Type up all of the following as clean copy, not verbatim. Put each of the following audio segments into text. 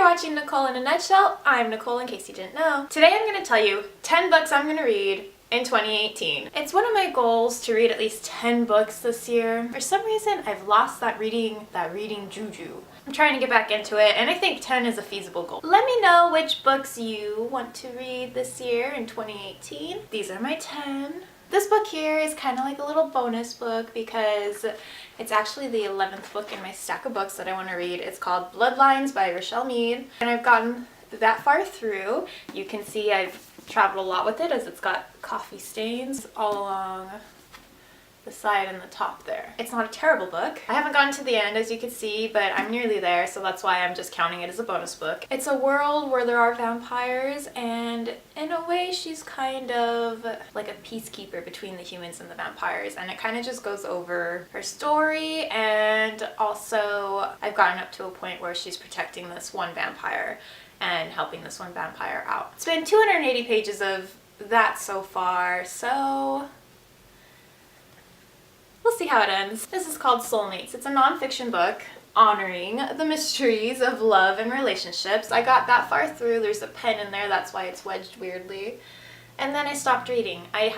watching Nicole in a Nutshell. I'm Nicole, in case you didn't know. Today I'm going to tell you 10 books I'm going to read in 2018. It's one of my goals to read at least 10 books this year. For some reason, I've lost that reading juju. I'm trying to get back into it, and I think 10 is a feasible goal. Let me know which books you want to read this year in 2018. These are my 10. This book here is kind of like a little bonus book because it's actually the 11th book in my stack of books that I want to read. It's called Bloodlines by Richelle Mead, and I've gotten that far through. You can see I've traveled a lot with it as it's got coffee stains all along the side and the top there. It's not a terrible book. I haven't gotten to the end, as you can see, but I'm nearly there, so that's why I'm just counting it as a bonus book. It's a world where there are vampires, and in a way she's kind of like a peacekeeper between the humans and the vampires, and it kind of just goes over her story, and also I've gotten up to a point where she's protecting this one vampire and helping this one vampire out. It's been 280 pages of that so far, so we'll see how it ends. This is called Soulmates. It's a nonfiction book honoring the mysteries of love and relationships. I got that far through. There's a pen in there, that's why it's wedged weirdly. And then I stopped reading. I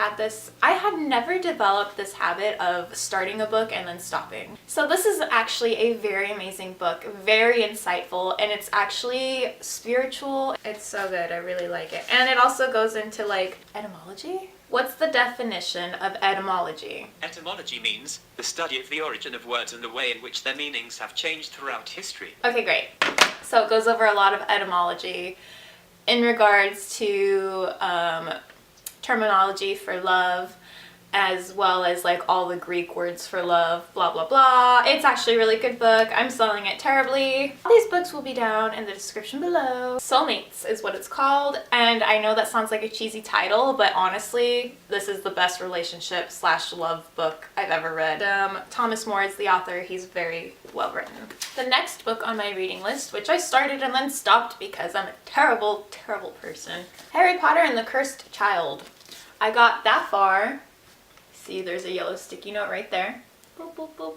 had never developed this habit of starting a book and then stopping. So this is actually a very amazing book, very insightful, and it's actually spiritual. It's so good, I really like it. And it also goes into like etymology? What's the definition of etymology? Etymology means the study of the origin of words and the way in which their meanings have changed throughout history. Okay, great. So it goes over a lot of etymology in regards to terminology for love, as well as like all the Greek words for love, blah blah blah. It's actually a really good book. I'm selling it terribly. All these books will be down in the description below. Soulmates is what it's called, and I know that sounds like a cheesy title, but honestly, this is the best relationship / love book I've ever read. Thomas More is the author. He's very well written. The next book on my reading list, which I started and then stopped because I'm a terrible, terrible person, Harry Potter and the Cursed Child. I got that far. See, there's a yellow sticky note right there. Boop, boop, boop.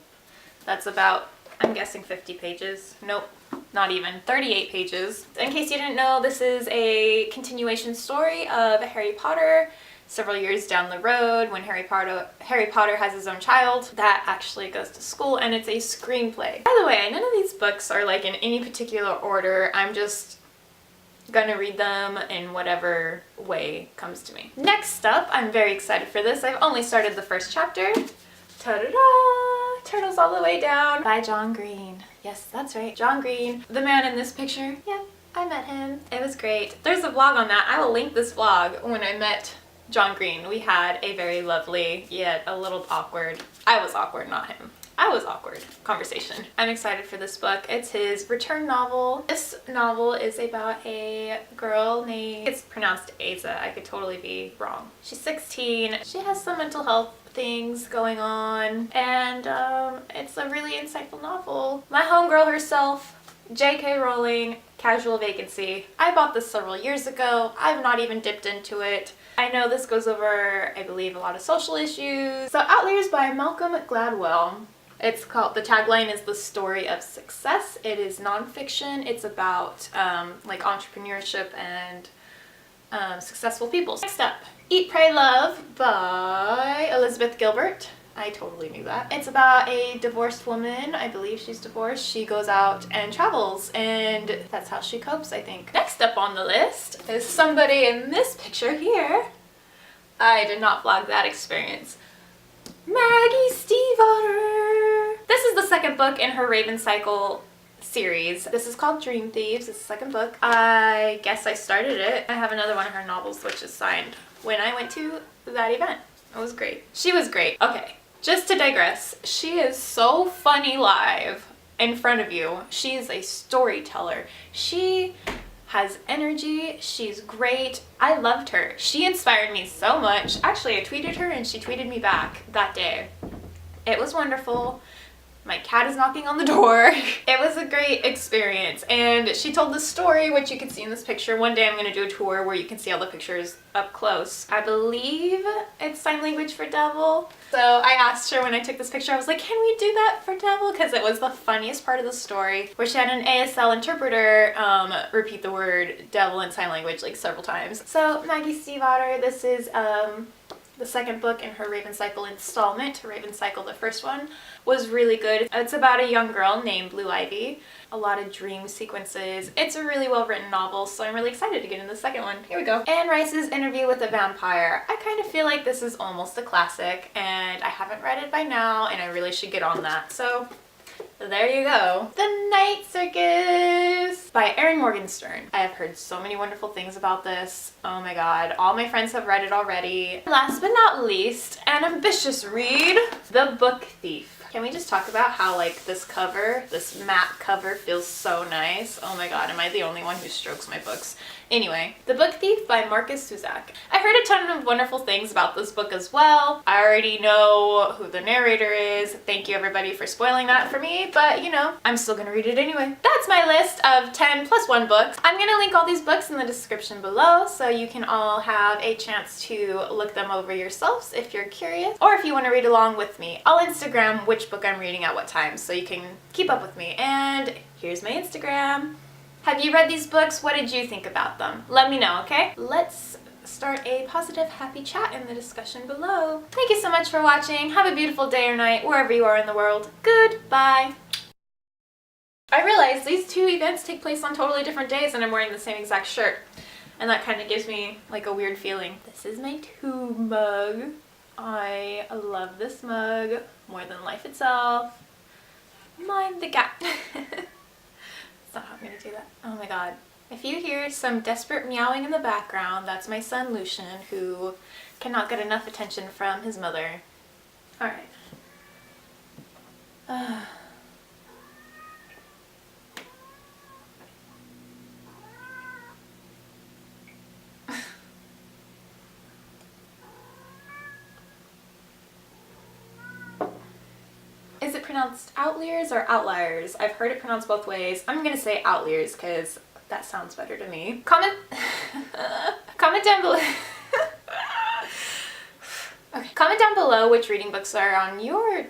That's about, I'm guessing 50 pages. Nope, not even. 38 pages. In case you didn't know, this is a continuation story of Harry Potter several years down the road when Harry Potter has his own child that actually goes to school, and it's a screenplay. By the way, none of these books are like in any particular order. I'm just gonna read them in whatever way comes to me. Next up, I'm very excited for this. I've only started the first chapter. Ta-da-da! Turtles All the Way Down by John Green. Yes, that's right, John Green. The man in this picture. Yep, I met him. It was great. There's a vlog on that. I will link this vlog when I met John Green. We had a very lovely, yet a little awkward, I was awkward, not him. I was awkward conversation. I'm excited for this book. It's his return novel. This novel is about a girl named, it's pronounced Asa. I could totally be wrong. She's 16. She has some mental health things going on, and it's a really insightful novel. My homegirl herself, J.K. Rowling, Casual Vacancy. I bought this several years ago. I've not even dipped into it. I know this goes over, I believe, a lot of social issues. So Outliers by Malcolm Gladwell. It's called, the tagline is The Story of Success. It is nonfiction. It's about like entrepreneurship and successful people. Next up, Eat, Pray, Love by Elizabeth Gilbert. I totally knew that. It's about a divorced woman. I believe she's divorced. She goes out and travels, and that's how she copes, I think. Next up on the list is somebody in this picture here. I did not vlog that experience. Maggie Stiefvater. This is the second book in her Raven Cycle series. This is called Dream Thieves. It's the second book. I guess I started it. I have another one of her novels which is signed when I went to that event. It was great. She was great. Okay, just to digress, she is so funny live in front of you. She is a storyteller. She has energy. She's great. I loved her. She inspired me so much. Actually, I tweeted her and she tweeted me back that day. It was wonderful. My cat is knocking on the door. It was a great experience, and she told the story, which you can see in this picture. One day I'm going to do a tour where you can see all the pictures up close. I believe it's sign language for devil. So I asked her when I took this picture, I was like, can we do that for devil? Because it was the funniest part of the story, where she had an ASL interpreter repeat the word devil in sign language like several times. So Maggie Stiefvater, this is the second book in her Raven Cycle installment. Raven Cycle, the first one, was really good. It's about a young girl named Blue Ivy. A lot of dream sequences. It's a really well written novel, so I'm really excited to get into the second one. Here we go. Anne Rice's Interview with a Vampire. I kind of feel like this is almost a classic, and I haven't read it by now, and I really should get on that. So there you go. The Night Circus by Erin Morgenstern. I have heard so many wonderful things about this. Oh my god, all my friends have read it already. Last but not least, an ambitious read, The Book Thief. Can we just talk about how like this cover, this matte cover feels so nice? Oh my god, am I the only one who strokes my books? Anyway, The Book Thief by Marcus Zusak. I heard a ton of wonderful things about this book as well. I already know who the narrator is. Thank you everybody for spoiling that for me, but you know, I'm still gonna read it anyway. That's my list of 10 plus 1 books. I'm gonna link all these books in the description below so you can all have a chance to look them over yourselves if you're curious, or if you want to read along with me. I'll Instagram which book I'm reading at what time so you can keep up with me. And here's my Instagram. Have you read these books? What did you think about them? Let me know, okay? Let's start a positive, happy chat in the discussion below. Thank you so much for watching. Have a beautiful day or night, wherever you are in the world. Goodbye. I realized these two events take place on totally different days and I'm wearing the same exact shirt. And that kind of gives me like a weird feeling. This is my tube mug. I love this mug more than life itself. Mind the gap. That's not how I'm gonna do that. Oh my god. If you hear some desperate meowing in the background, that's my son Lucian, who cannot get enough attention from his mother. Alright. Is it pronounced outliers or outliers? I've heard it pronounced both ways. I'm gonna say outliers because that sounds better to me. Comment down below. Okay. Comment down below which reading books are on your